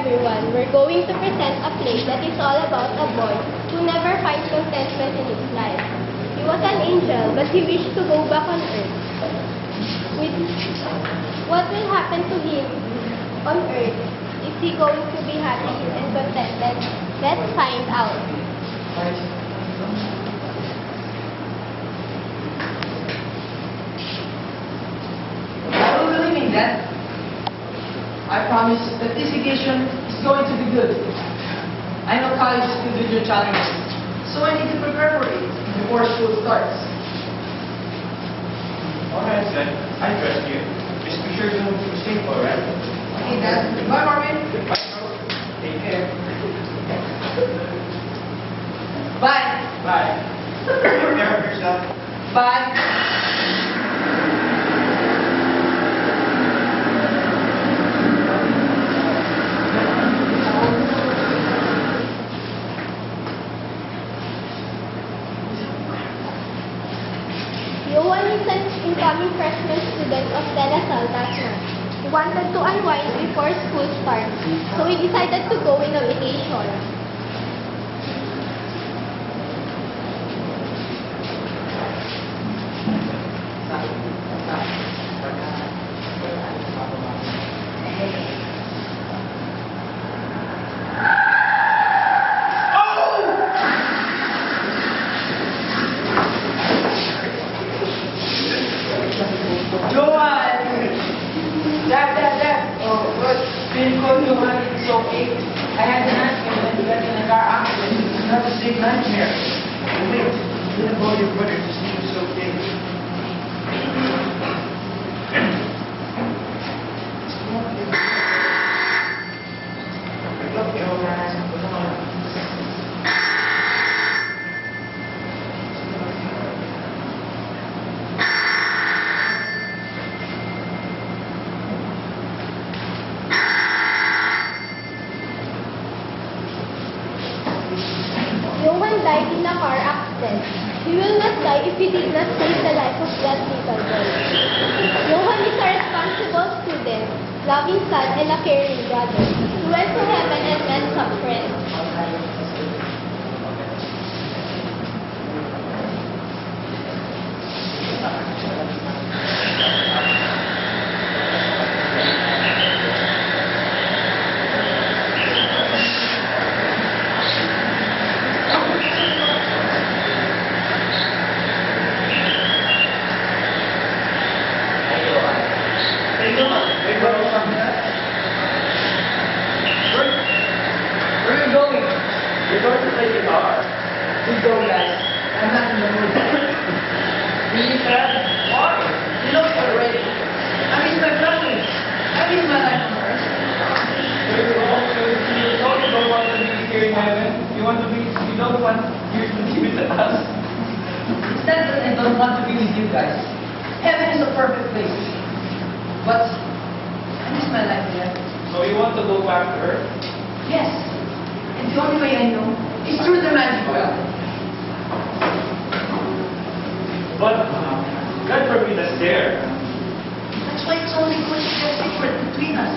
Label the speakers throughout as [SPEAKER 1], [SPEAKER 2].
[SPEAKER 1] everyone. We're going to present a play that is all about a boy who never finds contentment in his life. He was an angel, but he wished to go back on earth. What will happen to him on earth? Is he going to be happy and contented? Let's find out.
[SPEAKER 2] I don't believe in that. I promise that this vacation is going to be good. I know college is filled with your challenges, so I need to prepare for it before school starts.
[SPEAKER 3] Alright, son. I trust you. Just be sure to stay for, right?
[SPEAKER 2] Okay, Dad. Bye, Marvin.
[SPEAKER 3] Bye, bro. Take care.
[SPEAKER 2] Bye.
[SPEAKER 3] Bye. Take care of yourself.
[SPEAKER 2] Bye.
[SPEAKER 1] Johan is an incoming freshman student of De La Salle that month. He wanted to unwind before school starts, so he decided to go on a vacation.
[SPEAKER 2] Johan! Dad. Oh, what? Been called Johan, it's okay. I had an accident and got in a car accident. It's not a sick nightmare.
[SPEAKER 3] Wait. You didn't call your brother to see if it's okay.
[SPEAKER 2] Look, Johan. Come on.
[SPEAKER 1] Johan died in a car accident. He will not die if he did not save the life of that little boy. Johan is a responsible student, loving son, and a caring brother. He went to heaven and met some friends.
[SPEAKER 2] Where are you going?
[SPEAKER 3] You're going to play guitar.
[SPEAKER 2] Good go, guys. I'm not in the mood.
[SPEAKER 3] Really sad? Why?
[SPEAKER 2] You know it already. I miss my family. I miss my life on earth.
[SPEAKER 3] You don't want to be here in heaven. You don't want here to be with us.
[SPEAKER 2] It's not that I don't want to be with you guys. Heaven is a perfect place. But I miss my life there.
[SPEAKER 3] So you want to go back to Earth?
[SPEAKER 2] Yes. And the only way I know is through the magic well.
[SPEAKER 3] But God forbid us there.
[SPEAKER 2] That's why it's only good to keep secret between us.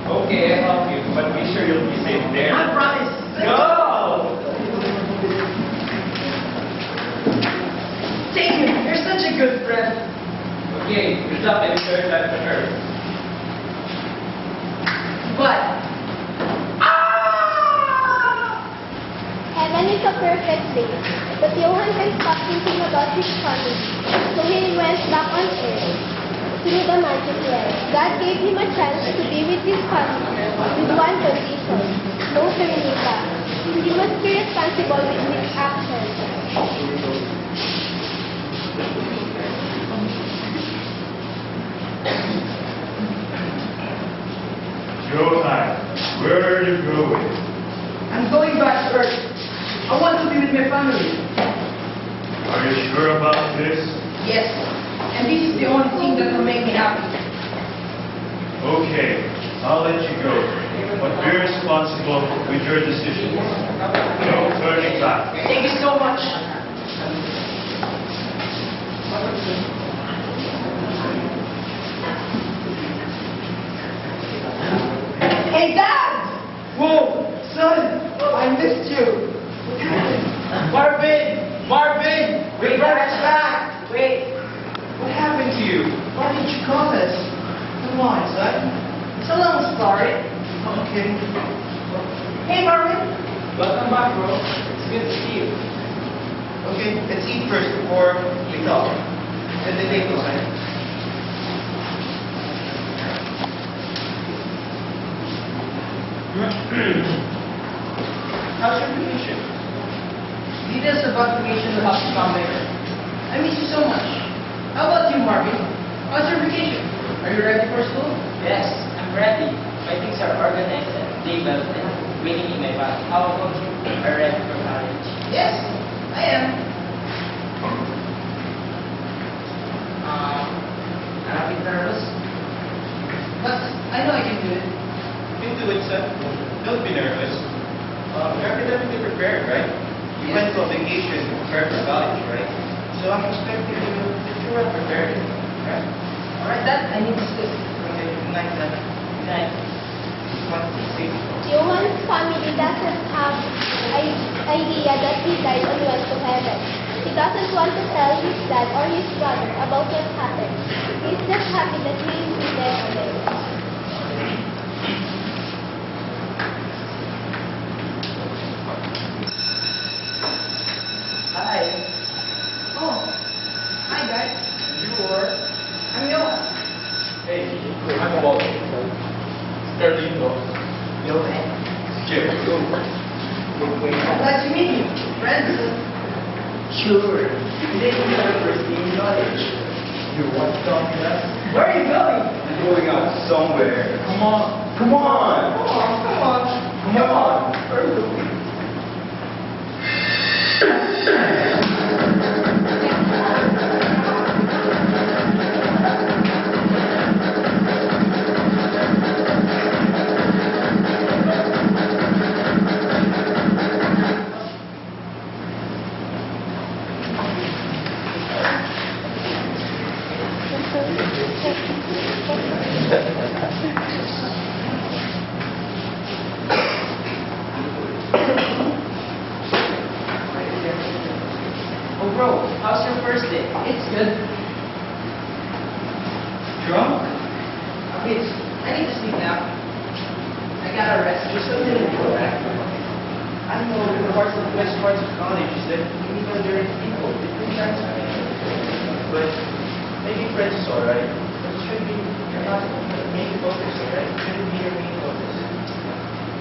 [SPEAKER 3] Okay, I'll help you, but be sure you'll be safe there.
[SPEAKER 2] I promise.
[SPEAKER 3] Go!
[SPEAKER 2] Thank you. You're such a good friend.
[SPEAKER 3] Okay, good luck and return back to Earth.
[SPEAKER 2] But
[SPEAKER 1] Heaven is a perfect place, but Johan can't stop thinking about his family, so he went back on earth. Through the magic well, God gave him a chance to be with his family, with one condition: no turning back. He must be responsible with his actions.
[SPEAKER 4] Johan, where are you going?
[SPEAKER 2] I'm going back to Earth. I want to be with my family.
[SPEAKER 4] Are you sure about this?
[SPEAKER 2] Yes. And this is the only thing that will make me happy.
[SPEAKER 4] Okay, I'll let you go. But be responsible with your decisions. No turning back.
[SPEAKER 2] Thank you so much. Hey, Dad! Whoa, son, I missed you. Marvin, Marvin, your brother's back. Wait, what happened to you? Why didn't you call us? Come on, son. It's a long story. Okay. Hey, Marvin.
[SPEAKER 3] Welcome back, bro. It's good to see you.
[SPEAKER 2] Okay, let's eat first before we talk. And then take those, right? How's your vacation? Details about vacation will have to come later. I miss you so much. How about you, Marvin? How's your vacation? Are you ready for school?
[SPEAKER 5] Yes, I'm ready. My things are organized and labeled and waiting in my bag. How about you? Are you ready for college?
[SPEAKER 2] Yes, I am.
[SPEAKER 5] I'm a bit nervous.
[SPEAKER 2] But I know I can do it.
[SPEAKER 4] You can do it, son. Don't be nervous. You're academically prepared, right? You went to a vacation to prepare for college, right? So I'm expecting you that you're well prepared, right?
[SPEAKER 2] Alright, Dad, I need to sleep.
[SPEAKER 4] Okay, good night, son.
[SPEAKER 5] Good night.
[SPEAKER 4] What? See?
[SPEAKER 1] Johan's family doesn't have idea that he died and went to heaven. He doesn't want to tell his dad or his brother about what happened. He's just happy that he is with them again.
[SPEAKER 2] Hi. Oh. Hi, guys.
[SPEAKER 3] You are?
[SPEAKER 2] I'm Johan.
[SPEAKER 3] Hey, I'm Bob. Carlito.
[SPEAKER 2] Johan.
[SPEAKER 3] Jim.
[SPEAKER 2] Glad to meet you. Friends?
[SPEAKER 3] Sure. Today we have our first day in college. You want to come with us?
[SPEAKER 2] Where are you going?
[SPEAKER 3] We're going out somewhere. Come on. Come on.
[SPEAKER 2] Come on, come on.
[SPEAKER 3] Come on. Where are we going?
[SPEAKER 5] Oh, bro, how's your first day?
[SPEAKER 2] It's good.
[SPEAKER 3] Drunk?
[SPEAKER 2] It's, I need to sleep now. I gotta rest. There's so many people back.
[SPEAKER 3] I know the parts of the best parts of college is that you meet other people, different kinds of people. But maybe friends is alright. But it should be your not main focus, alright? It shouldn't be your main focus.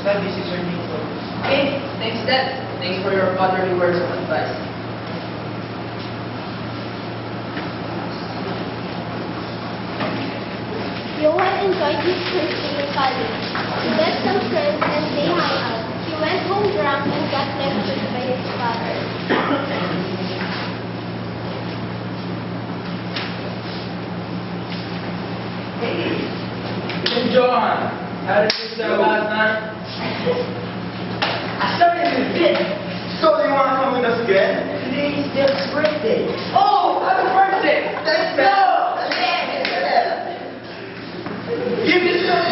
[SPEAKER 3] Studies is your main focus.
[SPEAKER 2] Okay, thanks, Dad. Thanks for your fatherly words of advice.
[SPEAKER 1] Johan enjoyed his first day in college. He met some friends and they hung out. He went home drunk and got lectured by his father.
[SPEAKER 5] Hey, John. How did you go last night?
[SPEAKER 2] I started with this.
[SPEAKER 3] So you want to come with us again?
[SPEAKER 2] Today is Deb's birthday.
[SPEAKER 5] Oh, happy birthday!
[SPEAKER 2] Let's go!
[SPEAKER 3] Give me some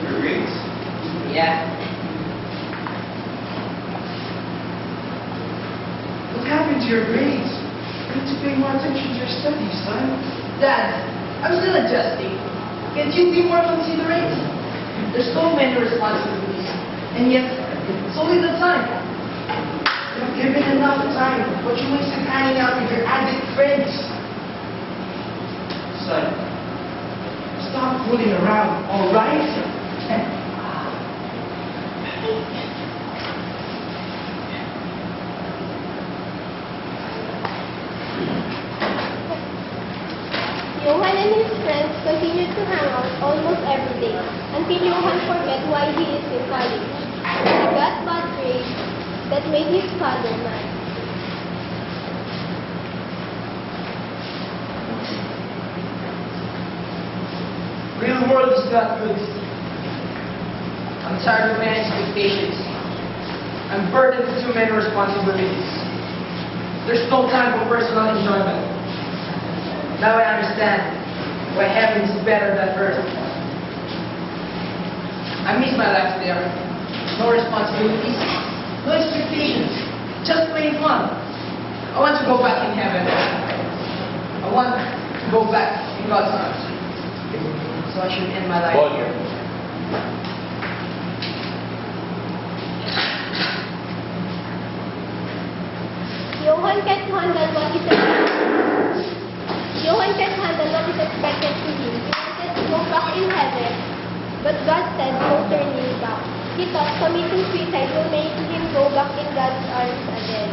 [SPEAKER 3] Your rings.
[SPEAKER 2] Yeah.
[SPEAKER 3] What happened to your grades? You need to pay more attention to your studies, son.
[SPEAKER 2] Dad, I'm still adjusting. Can't you be more considerate? There's so many responsibilities, and yet it's only the time.
[SPEAKER 3] You're given enough time, but you wasted hanging out with your addict friends. Son, stop fooling around, all right?
[SPEAKER 1] Johan and his friends continued to hang out almost every day until Johan forgot why he is in college. He got bad grades that made his father mad.
[SPEAKER 2] Real world is not good. I'm tired of man's expectations. I'm burdened with too many responsibilities. There's no time for personal enjoyment. Now I understand why heaven is better than earth. I miss my life there. No responsibilities, no expectations, just plain fun. I want to go back in heaven. I want to go back in God's arms. So I should end my life here.
[SPEAKER 1] Johan can't handle what is expected to him. He wanted to go back in heaven, but God said no turning back. He thought committing suicide will make him go back in God's arms again.